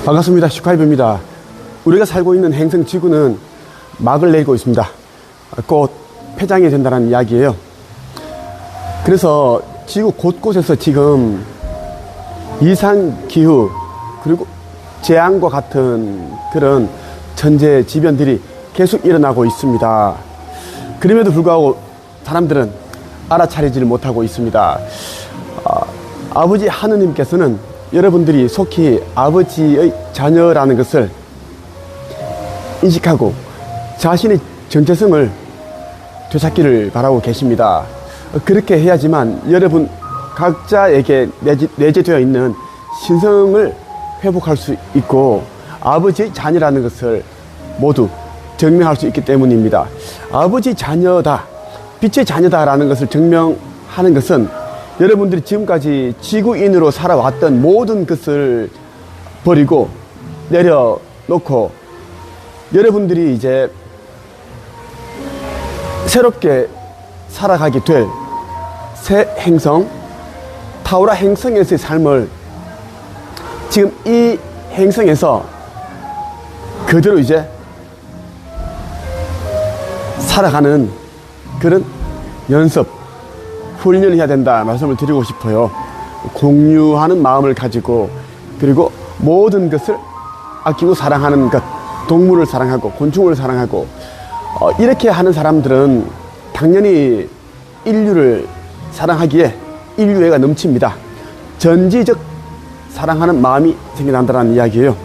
반갑습니다. 슈카이브입니다. 우리가 살고 있는 행성 지구는 막을 내리고 있습니다. 곧 폐장이 된다는 이야기예요. 그래서 지구 곳곳에서 지금 이상기후 그리고 재앙과 같은 그런 천재지변들이 계속 일어나고 있습니다. 그럼에도 불구하고 사람들은 알아차리지를 못하고 있습니다. 아버지 하느님께서는 여러분들이 속히 아버지의 자녀라는 것을 인식하고 자신의 정체성을 되찾기를 바라고 계십니다. 그렇게 해야지만 여러분 각자에게 내재되어 있는 신성을 회복할 수 있고 아버지의 자녀라는 것을 모두 증명할 수 있기 때문입니다. 아버지 자녀다, 빛의 자녀다라는 것을 증명하는 것은 여러분들이 지금까지 지구인으로 살아왔던 모든 것을 버리고 내려놓고 여러분들이 이제 새롭게 살아가게 될 새 행성, 타우라 행성에서의 삶을 지금 이 행성에서 그대로 이제 살아가는 그런 연습, 훈련을 해야 된다 말씀을 드리고 싶어요. 공유하는 마음을 가지고 그리고 모든 것을 아끼고 사랑하는 것, 동물을 사랑하고 곤충을 사랑하고 이렇게 하는 사람들은 당연히 인류를 사랑하기에 인류애가 넘칩니다. 전지적 사랑하는 마음이 생겨난다는 이야기예요.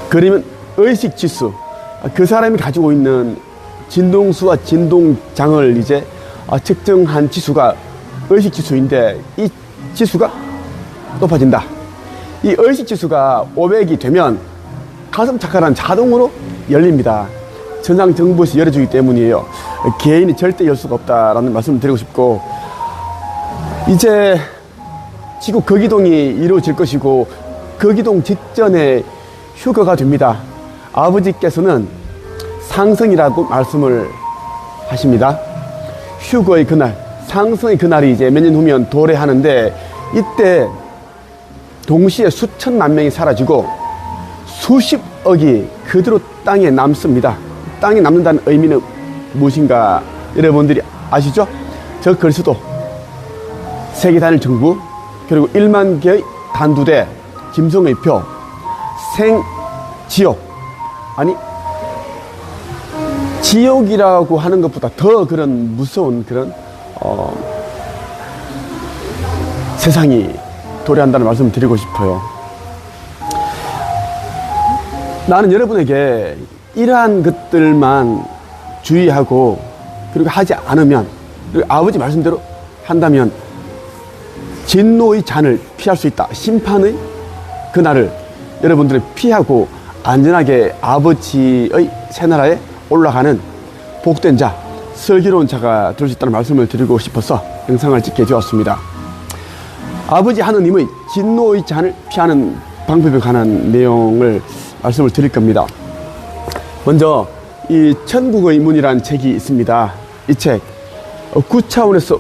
그러면 의식지수, 그 사람이 가지고 있는 진동수와 진동장을 이제 측정한 지수가 의식지수인데 이 지수가 높아진다. 이 의식지수가 500이 되면 가슴 착화는 자동으로 열립니다. 천상정봇이 열어주기 때문이에요. 개인이 절대 열 수가 없다라는 말씀을 드리고 싶고, 이제 지구 거기동이 이루어질 것이고 거기동 직전에 휴거가 됩니다. 아버지께서는 상승이라고 말씀을 하십니다. 휴거의 그날, 상승의 그날이 이제 몇 년 후면 도래하는데 이때 동시에 수천만 명이 사라지고 수십억이 그대로 땅에 남습니다. 땅에 남는다는 의미는 무엇인가 여러분들이 아시죠? 저 글수도 세계 단일 정부 그리고 1만 개의 단두대, 김성의 표, 생지옥, 아니 지옥이라고 하는 것보다 더 그런 무서운 그런 세상이 도래한다는 말씀을 드리고 싶어요. 나는 여러분에게 이러한 것들만 주의하고 그리고 하지 않으면, 그리고 아버지 말씀대로 한다면 진노의 잔을 피할 수 있다. 심판의 그날을 여러분들은 피하고 안전하게 아버지의 새나라에 올라가는 복된 자, 슬기로운 자가 될 수 있다는 말씀을 드리고 싶어서 영상을 찍게 되었습니다. 아버지 하느님의 진노의 잔을 피하는 방법에 관한 내용을 말씀을 드릴 겁니다. 먼저 이 천국의 문이라는 책이 있습니다. 이 책 9차원에서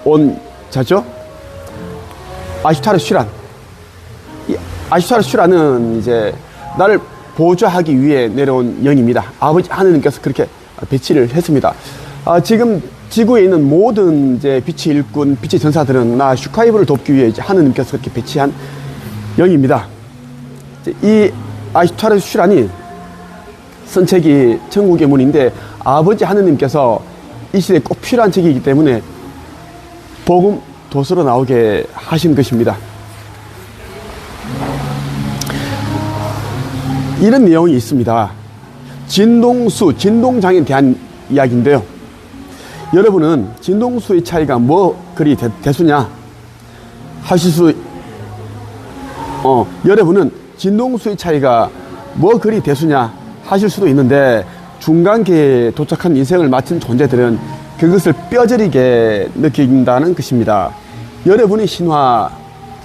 온 자죠. 아슈타르 슈란. 이 아슈타르 슈란은 이제 나를 보좌하기 위해 내려온 영입니다. 아버지 하느님께서 그렇게 배치를 했습니다. 지금 지구에 있는 모든 이제 빛의 일꾼, 빛의 전사들은 나 슈카이브를 돕기 위해 이제 하느님께서 그렇게 배치한 영입니다. 이 아슈타르 슈란이 쓴 책이 천국의 문인데 아버지 하느님께서 이 시대에 꼭 필요한 책이기 때문에 복음 도서로 나오게 하신 것입니다. 이런 내용이 있습니다. 진동수, 진동장에 대한 이야기인데요. 여러분은 진동수의 차이가 뭐 그리 대수냐 하실 수, 여러분은 진동수의 차이가 뭐 그리 대수냐 하실 수도 있는데 중간계에 도착한 인생을 마친 존재들은 그것을 뼈저리게 느낀다는 것입니다. 여러분이 신화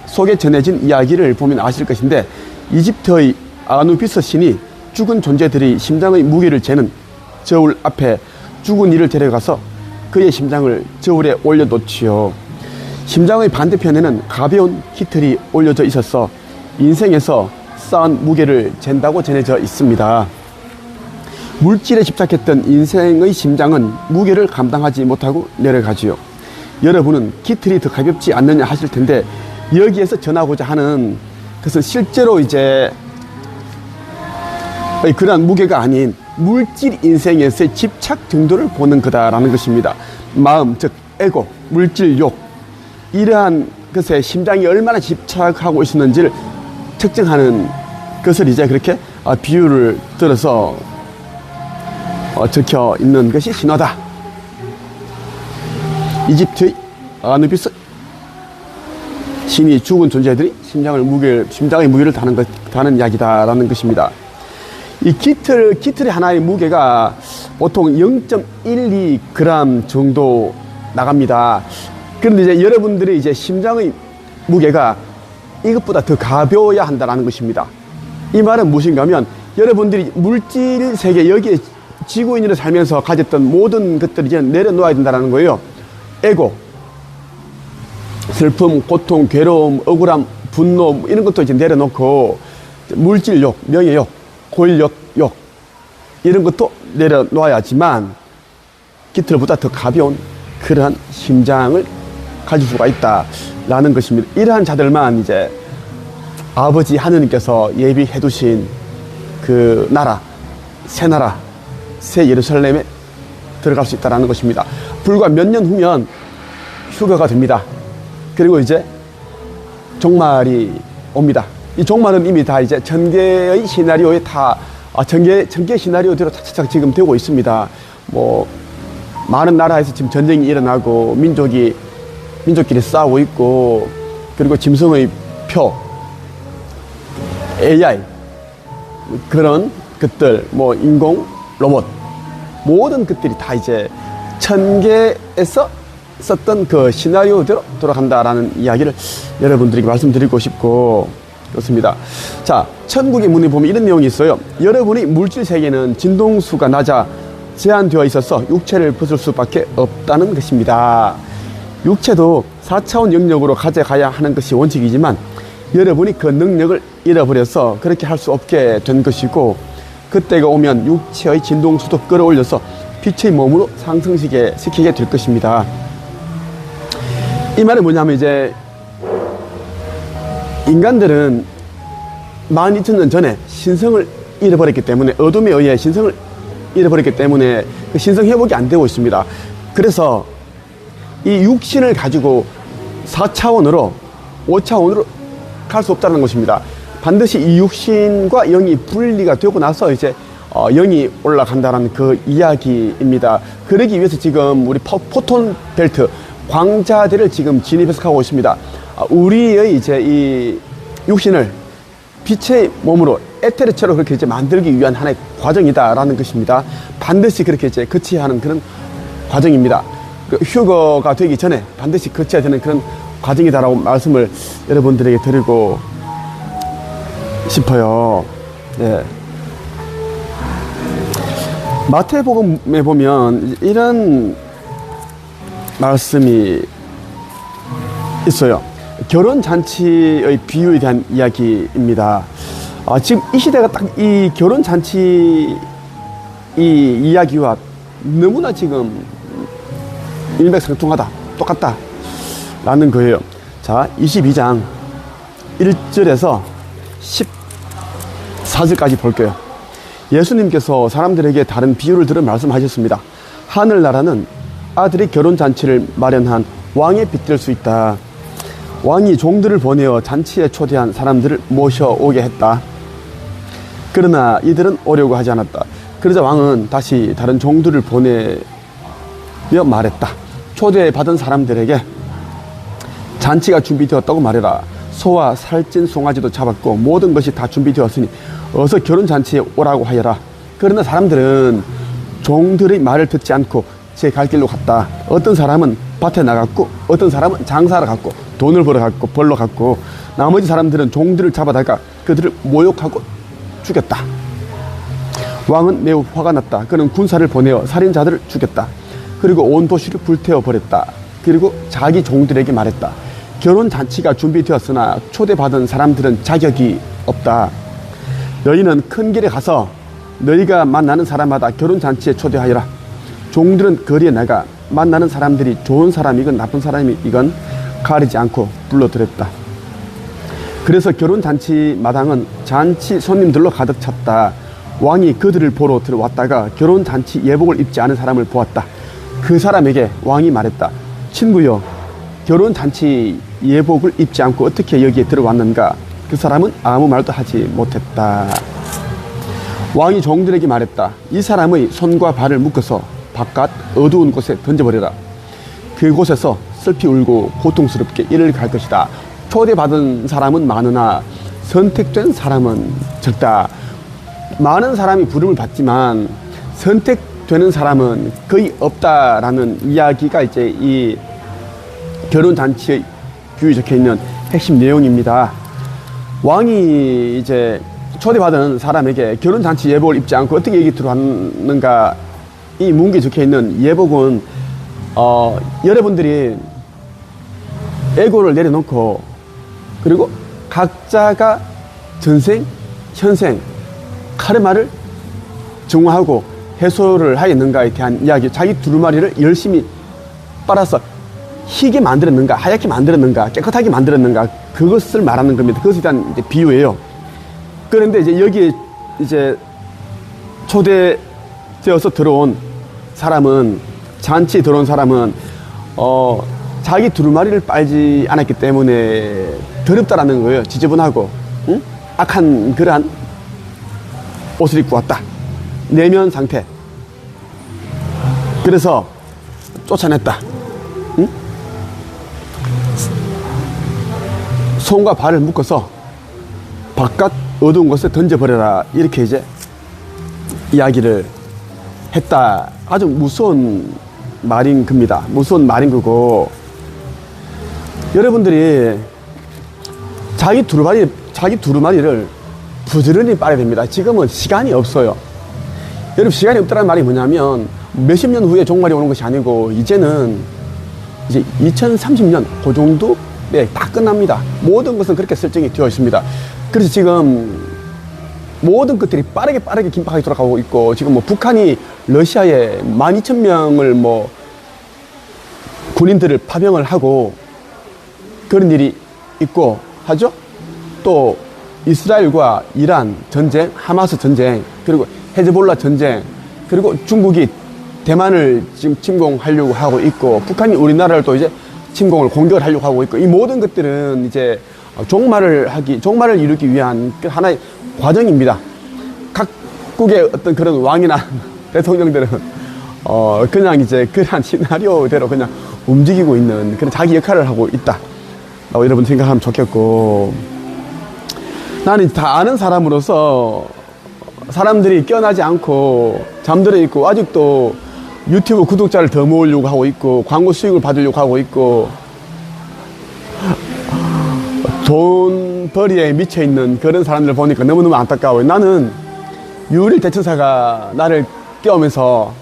속에 전해진 이야기를 보면 아실 것인데 이집트의 아누비스 신이 죽은 존재들이 심장의 무게를 재는 저울 앞에 죽은 이를 데려가서 그의 심장을 저울에 올려놓지요. 심장의 반대편에는 가벼운 깃털이 올려져 있어서 인생에서 쌓은 무게를 잰다고 전해져 있습니다. 물질에 집착했던 인생의 심장은 무게를 감당하지 못하고 내려가지요. 여러분은 깃털이 더 가볍지 않느냐 하실 텐데, 여기에서 전하고자 하는 것은 실제로 이제 그러한 무게가 아닌 물질 인생에서의 집착 정도를 보는 거다라는 것입니다. 마음, 즉 에고, 물질, 욕, 이러한 것에 심장이 얼마나 집착하고 있었는지를 측정하는 것을 이제 그렇게 비유를 들어서 적혀 있는 것이 신화다. 이집트의 아누비스 신이 죽은 존재들이 심장의 무게를 다는 이야기다라는 것입니다. 이 깃털의 하나의 무게가 보통 0.12g 정도 나갑니다. 그런데 이제 여러분들이 이제 심장의 무게가 이것보다 더 가벼워야 한다는 것입니다. 이 말은 무엇인가 하면, 여러분들이 물질 세계, 여기에 지구인으로 살면서 가졌던 모든 것들을 이제 내려놓아야 된다는 거예요. 에고, 슬픔, 고통, 괴로움, 억울함, 분노, 이런 것도 이제 내려놓고, 물질욕, 명예욕, 권력욕, 이런 것도 내려놓아야지만 깃털보다 더 가벼운 그러한 심장을 가질 수가 있다라는 것입니다. 이러한 자들만 이제 아버지 하느님께서 예비해 두신 그 나라, 새 예루살렘에 들어갈 수 있다는 것입니다. 불과 몇 년 후면 휴거가 됩니다. 그리고 이제 종말이 옵니다. 이 종말은 이미 다 이제 전개의 시나리오에 전개 시나리오대로 차차차 지금 되고 있습니다. 많은 나라에서 지금 전쟁이 일어나고, 민족끼리 싸우고 있고, 그리고 짐승의 표, AI, 그런 것들, 인공 로봇, 모든 것들이 다 이제 천계에서 썼던 그 시나리오대로 돌아간다라는 이야기를 여러분들에게 말씀드리고 싶고, 그렇습니다. 자, 천국의 문에 보면 이런 내용이 있어요. 여러분이 물질 세계는 진동수가 낮아 제한되어 있어서 육체를 벗을 수밖에 없다는 것입니다. 육체도 4차원 영역으로 가져가야 하는 것이 원칙이지만, 여러분이 그 능력을 잃어버려서 그렇게 할 수 없게 된 것이고, 그때가 오면 육체의 진동수도 끌어올려서 빛의 몸으로 상승시키게 될 것입니다. 이 말은 뭐냐면, 이제 인간들은 12,000년 전에 신성을 잃어버렸기 때문에, 어둠에 의해 신성을 잃어버렸기 때문에 그 신성 회복이 안 되고 있습니다. 그래서 이 육신을 가지고 4차원으로 5차원으로 갈 수 없다는 것입니다. 반드시 이 육신과 영이 분리가 되고 나서 이제 영이 올라간다는 그 이야기입니다. 그러기 위해서 지금 우리 포톤 벨트, 광자들을 지금 진입해서 가고 있습니다. 우리의 이제 이 육신을 빛의 몸으로, 에테르체로 그렇게 이제 만들기 위한 하나의 과정이다라는 것입니다. 반드시 그렇게 이제 거쳐야 하는 그런 과정입니다. 휴거가 되기 전에 반드시 거쳐야 되는 그런 과정이다라고 말씀을 여러분들에게 드리고 싶어요. 예. 마태복음에 보면 이런 말씀이 있어요. 결혼잔치의 비유에 대한 이야기입니다. 지금 이 시대가 딱 이 결혼잔치 이 이야기와 너무나 지금 일맥상통하다, 똑같다 라는 거예요. 자, 22장 1절에서 14절까지 볼게요. 예수님께서 사람들에게 다른 비유를 들어 말씀하셨습니다. 하늘나라는 아들이 결혼잔치를 마련한 왕의 빗될 수 있다. 왕이 종들을 보내어 잔치에 초대한 사람들을 모셔오게 했다. 그러나 이들은 오려고 하지 않았다. 그러자 왕은 다시 다른 종들을 보내며 말했다. 초대받은 사람들에게 잔치가 준비되었다고 말해라. 소와 살찐 송아지도 잡았고 모든 것이 다 준비되었으니 어서 결혼잔치에 오라고 하여라. 그러나 사람들은 종들의 말을 듣지 않고 제 갈 길로 갔다. 어떤 사람은 밭에 나갔고 어떤 사람은 장사하러 갔고 돈을 벌러 갔고 나머지 사람들은 종들을 잡아다가 그들을 모욕하고 죽였다. 왕은 매우 화가 났다. 그는 군사를 보내어 살인자들을 죽였다. 그리고 온 도시를 불태워 버렸다. 그리고 자기 종들에게 말했다. 결혼잔치가 준비되었으나 초대받은 사람들은 자격이 없다. 너희는 큰 길에 가서 너희가 만나는 사람마다 결혼잔치에 초대하여라. 종들은 거리에 나가 만나는 사람들이 좋은 사람이건 나쁜 사람이건 가리지 않고 불러들였다. 그래서 결혼잔치 마당은 잔치 손님들로 가득 찼다. 왕이 그들을 보러 들어왔다가 결혼잔치 예복을 입지 않은 사람을 보았다. 그 사람에게 왕이 말했다. 친구여, 결혼잔치 예복을 입지 않고 어떻게 여기에 들어왔는가? 그 사람은 아무 말도 하지 못했다. 왕이 종들에게 말했다. 이 사람의 손과 발을 묶어서 바깥 어두운 곳에 던져버려라. 그곳에서 슬피 울고 고통스럽게 이를 갈 것이다. 초대받은 사람은 많으나 선택된 사람은 적다. 많은 사람이 부름을 받지만 선택되는 사람은 거의 없다라는 이야기가 이제 이 결혼잔치의 규율이 적혀 있는 핵심 내용입니다. 왕이 이제 초대받은 사람에게 결혼잔치 예복을 입지 않고 어떻게 여기 들어왔는가, 이 문구에 적혀 있는 예복은 여러분들이 에고를 내려놓고 그리고 각자가 전생, 현생, 카르마를 정화하고 해소를 하였는가에 대한 이야기, 자기 두루마리를 열심히 빨아서 희게 만들었는가, 하얗게 만들었는가, 깨끗하게 만들었는가, 그것을 말하는 겁니다. 그것에 대한 이제 비유예요. 그런데 이제 여기에 이제 초대되어서 들어온 사람은, 잔치에 들어온 사람은 자기 두루마리를 빨지 않았기 때문에 더럽다라는 거예요. 지저분하고, 응? 악한 그러한 옷을 입고 왔다. 내면 상태. 그래서 쫓아냈다. 응? 손과 발을 묶어서 바깥 어두운 곳에 던져버려라. 이렇게 이제 이야기를 했다. 아주 무서운 말인 겁니다. 무서운 말인 거고, 여러분들이 자기 두루마리를 부지런히 빨아야 됩니다. 지금은 시간이 없어요. 여러분, 시간이 없다는 말이 뭐냐면 몇십 년 후에 종말이 오는 것이 아니고 이제는 이제 2030년 그 정도에 딱 끝납니다. 모든 것은 그렇게 설정이 되어 있습니다. 그래서 지금 모든 것들이 빠르게 긴박하게 돌아가고 있고, 지금 뭐 북한이 러시아에 12,000명을 뭐 군인들을 파병을 하고 그런 일이 있고 하죠. 또 이스라엘과 이란 전쟁, 하마스 전쟁, 그리고 헤즈볼라 전쟁, 그리고 중국이 대만을 지금 침공하려고 하고 있고, 북한이 우리나라를 또 이제 침공을 공격을 하려고 하고 있고, 이 모든 것들은 이제 종말을 이루기 위한 그 하나의 과정입니다. 각국의 어떤 그런 왕이나 대통령들은 그냥 이제 그러한 시나리오대로 그냥 움직이고 있는 그런 자기 역할을 하고 있다 라고 여러분 생각하면 좋겠고, 나는 다 아는 사람으로서 사람들이 깨어나지 않고 잠들어 있고 아직도 유튜브 구독자를 더 모으려고 하고 있고 광고 수익을 받으려고 하고 있고 돈벌이에 미쳐있는 그런 사람들을 보니까 너무너무 안타까워요. 나는 유일 대천사가 나를 깨우면서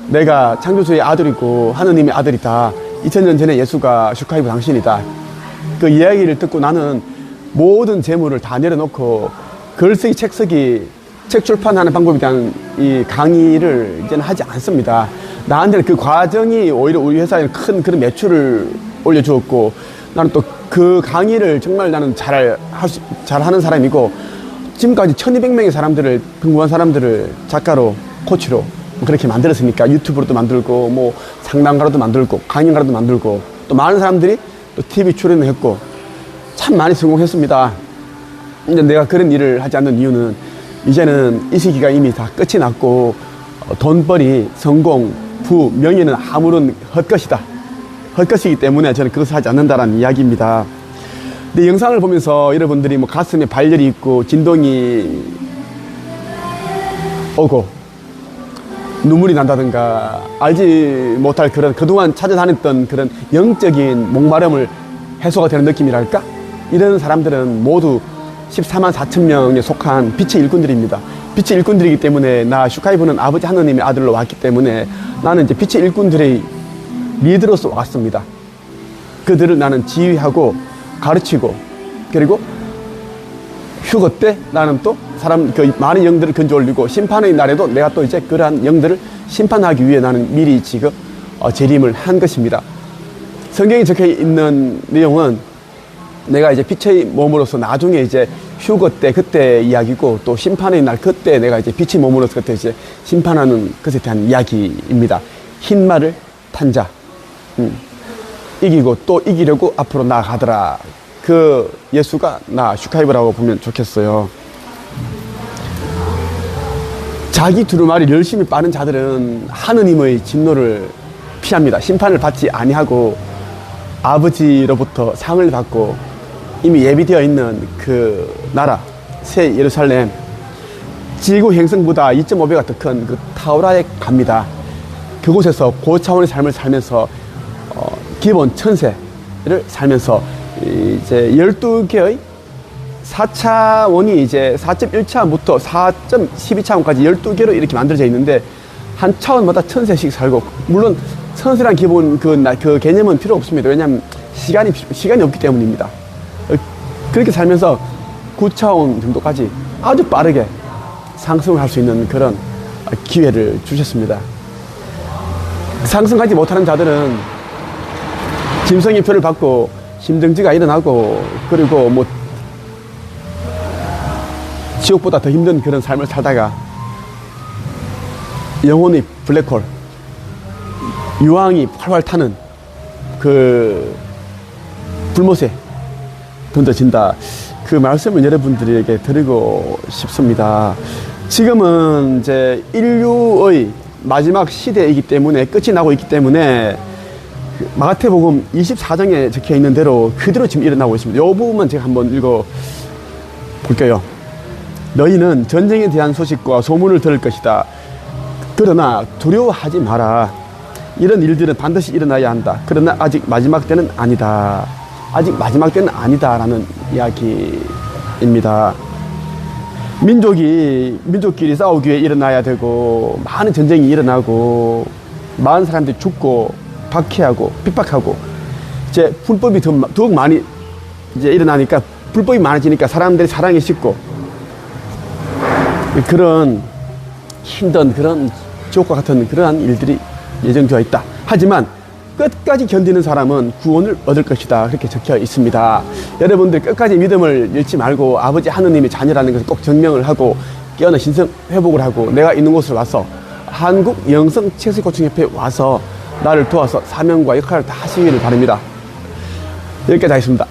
내가 창조주의 아들이고 하느님의 아들이다, 2000년 전에 예수가 슈카이브 당신이다, 그 이야기를 듣고 나는 모든 재물을 다 내려놓고 글쓰기, 책 출판하는 방법에 대한 이 강의를 이제는 하지 않습니다. 나한테는 그 과정이 오히려 우리 회사에 큰 그런 매출을 올려주었고, 나는 또 그 강의를 정말 나는 잘하는 사람이고, 지금까지 1200명의 사람들을, 궁금한 사람들을 작가로, 코치로 그렇게 만들었으니까 유튜브로도 만들고, 뭐 상담가로도 만들고, 강연가로도 만들고, 또 많은 사람들이 또 TV 출연을 했고, 참 많이 성공했습니다. 근데 내가 그런 일을 하지 않는 이유는 이제는 이 시기가 이미 다 끝이 났고, 돈벌이, 성공, 부, 명예는 아무런 헛것이다. 헛것이기 때문에 저는 그것을 하지 않는다라는 이야기입니다. 근데 영상을 보면서 여러분들이 뭐 가슴에 발열이 있고 진동이 오고 눈물이 난다든가 알지 못할 그런 그동안 찾아다녔던 그런 영적인 목마름을 해소가 되는 느낌이랄까? 이런 사람들은 모두 14만 4천 명에 속한 빛의 일꾼들입니다. 빛의 일꾼들이기 때문에 나 슈카이브는 아버지 하느님의 아들로 왔기 때문에 나는 이제 빛의 일꾼들의 리더로서 왔습니다. 그들을 나는 지휘하고 가르치고, 그리고 휴거 때 나는 또 사람 그 많은 영들을 건져 올리고 심판의 날에도 내가 또 이제 그러한 영들을 심판하기 위해 나는 미리 지금 재림을 한 것입니다. 성경에 적혀 있는 내용은 내가 이제 빛의 몸으로서 나중에 이제 휴거 때 그때 이야기고 또 심판의 날 그때 내가 이제 빛의 몸으로서 그때 이제 심판하는 것에 대한 이야기입니다. 흰 말을 탄 자, 이기고 또 이기려고 앞으로 나아가더라. 그 예수가 나 슈카이브라고 보면 좋겠어요. 자기 두루마리 열심히 빠는 자들은 하느님의 진노를 피합니다. 심판을 받지 아니하고 아버지로부터 상을 받고 이미 예비되어 있는 그 나라 새 예루살렘 지구 행성보다 2.5배가 더 큰 그 타우라에 갑니다. 그곳에서 고차원의 삶을 살면서 기본 천세를 살면서 이제 12개의 4차원이 이제 4.1차원부터 4.12차원까지 12개로 이렇게 만들어져 있는데 한 차원마다 천세씩 살고, 물론 천세란 기본 그 개념은 필요 없습니다. 왜냐하면 시간이 없기 때문입니다. 그렇게 살면서 9차원 정도까지 아주 빠르게 상승을 할 수 있는 그런 기회를 주셨습니다. 상승하지 못하는 자들은 짐승의 표를 받고 심정지가 일어나고 그리고 뭐 지옥보다 더 힘든 그런 삶을 살다가 영혼의 블랙홀, 유황이 활활 타는 그 불못에 던져진다. 그 말씀을 여러분들에게 드리고 싶습니다. 지금은 이제 인류의 마지막 시대이기 때문에, 끝이 나고 있기 때문에 마가복음 24장에 적혀 있는 대로 그대로 지금 일어나고 있습니다. 이 부분만 제가 한번 읽어 볼게요. 너희는 전쟁에 대한 소식과 소문을 들을 것이다. 그러나 두려워하지 마라. 이런 일들은 반드시 일어나야 한다. 그러나 아직 마지막 때는 아니다. 아직 마지막 때는 아니다 라는 이야기입니다. 민족끼리 싸우기 위해 일어나야 되고, 많은 전쟁이 일어나고, 많은 사람들이 죽고 박해하고 핍박하고, 이제 불법이 더욱 많이 이제 일어나니까, 불법이 많아지니까 사람들이 사랑이 식고, 그런 힘든 그런 지옥과 같은 그러한 일들이 예정되어 있다. 하지만 끝까지 견디는 사람은 구원을 얻을 것이다. 그렇게 적혀 있습니다. 여러분들 끝까지 믿음을 잃지 말고 아버지 하느님의 자녀라는 것을 꼭 증명을 하고 깨어나 신성 회복을 하고, 내가 있는 곳을 와서 한국 영성 책수고층협회에 와서 나를 도와서 사명과 역할을 다 하시기를 바랍니다. 여기까지 하겠습니다.